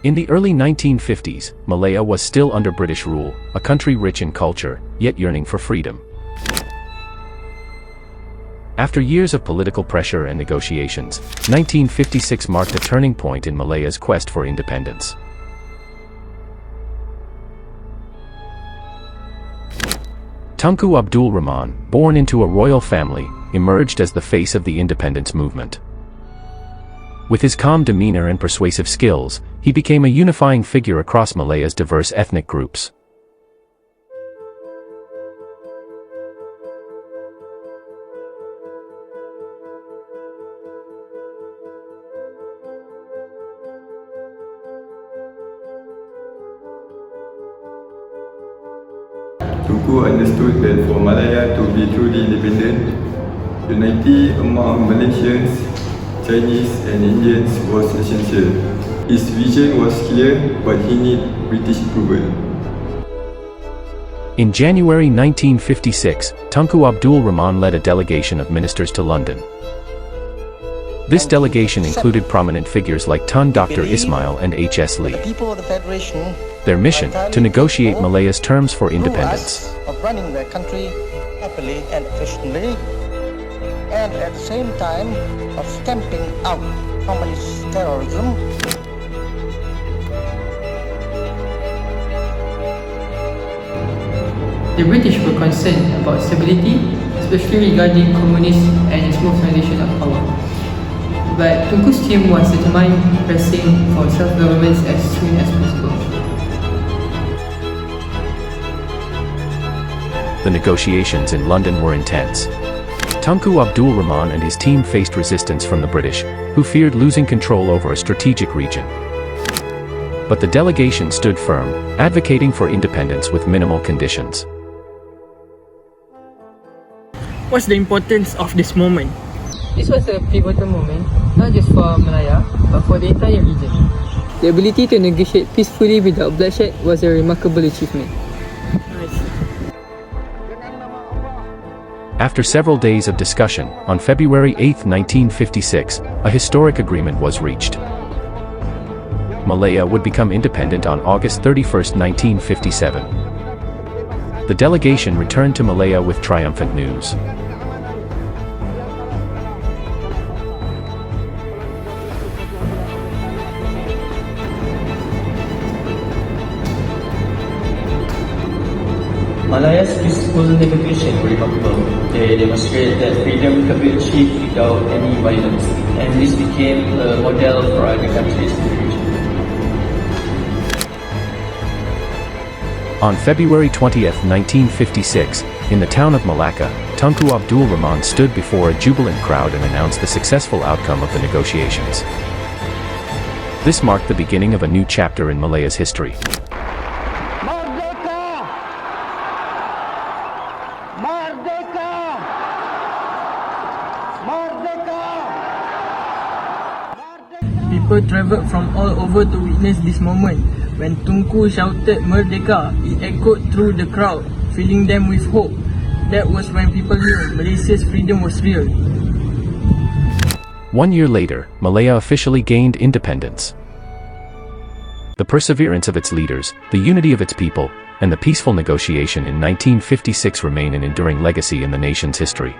In the early 1950s, Malaya was still under British rule, a country rich in culture, yet yearning for freedom. After years of political pressure and negotiations, 1956 marked a turning point in Malaya's quest for independence. Tunku Abdul Rahman, born into a royal family, emerged as the face of the independence movement. With his calm demeanor and persuasive skills, he became a unifying figure across Malaya's diverse ethnic groups. Tunku understood that for Malaya to be truly independent, unity among Malaysians, Chinese and Indians was essential. His vision was clear, but he needed British approval. In January 1956, Tunku Abdul Rahman led a delegation of ministers to London. This delegation included prominent figures like Tun Dr. Ismail and H.S. Lee. Their mission, to negotiate Malaya's terms for independence. Of running their country happily and efficiently, and at the same time of stamping out communist terrorism. The British were concerned about stability, especially regarding communism and its mobilization of power. But Tunku's team was determined, pressing for self-government as soon as possible. The negotiations in London were intense. Tunku Abdul Rahman and his team faced resistance from the British, who feared losing control over a strategic region. But the delegation stood firm, advocating for independence with minimal conditions. What's the importance of this moment? This was a pivotal moment, not just for Malaya, but for the entire region. The ability to negotiate peacefully without bloodshed was a remarkable achievement. After several days of discussion, on February 8, 1956, a historic agreement was reached. Malaya would become independent on August 31, 1957. The delegation returned to Malaya with triumphant news. Malaya's peaceful negotiation were remarkable. They demonstrated that freedom can be achieved without any violence, and this became a model for other countries in the region. On February 20, 1956, in the town of Malacca, Tunku Abdul Rahman stood before a jubilant crowd and announced the successful outcome of the negotiations. This marked the beginning of a new chapter in Malaya's history. People travelled from all over to witness this moment. When Tunku shouted Merdeka, it echoed through the crowd, filling them with hope. That was when people knew Malaysia's freedom was real. 1 year later, Malaya officially gained independence. The perseverance of its leaders, the unity of its people, and the peaceful negotiation in 1956 remain an enduring legacy in the nation's history.